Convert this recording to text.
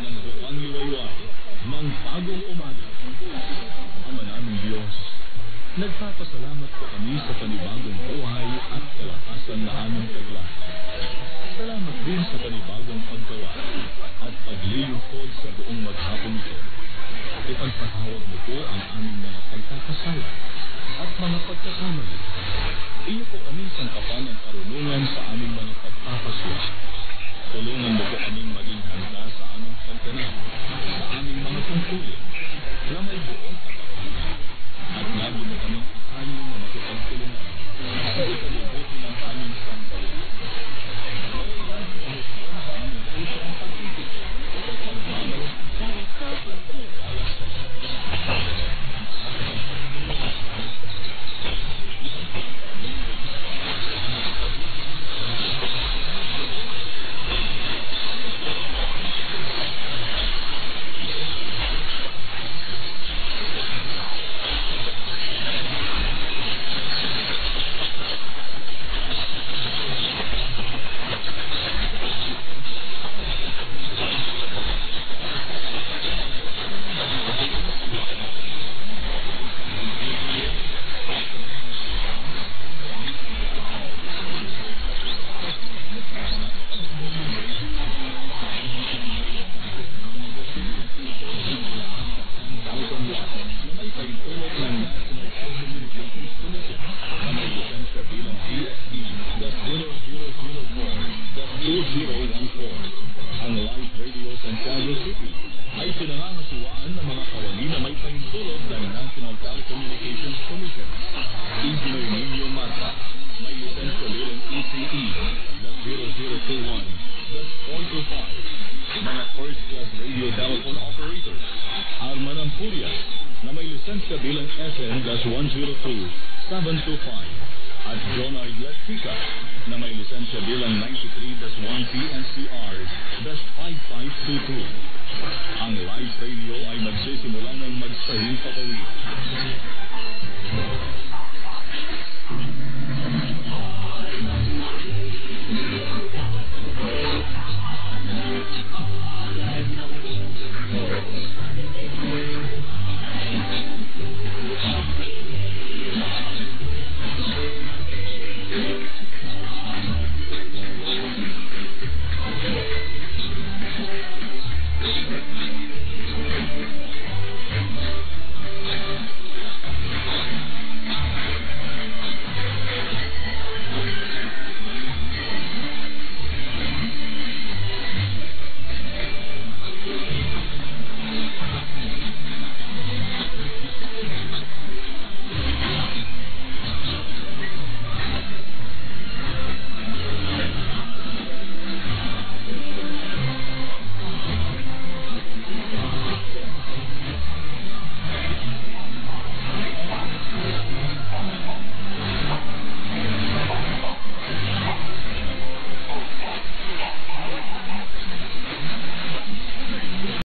ng buong liwayway ng bagong umaga. Ama naming Diyos, nagpapasalamat po kami sa panibagong buhay at kalakasan na aming tagla. Salamat din sa panibagong paggawa at paglilingkod sa buong maghapon ito. Ipagpatawad mo po ang aming mga pagkakasala at mga pagkakamali. Iyo po aming sangkapan ng karunungan sa aming mga pagpapasya. Tulungan mo po aming maging handa sa aming pagganap, sa aming mga tungkulin, na may buong katapangan, at lagi mo kaming akayin na makipagtulungan sa ikalibuti ng aming sangkapan. At John R. Glatica na may lisensya bilang 93-1C-NCR-5522. Ang live radio ay magsisimula ng magsahing papawid.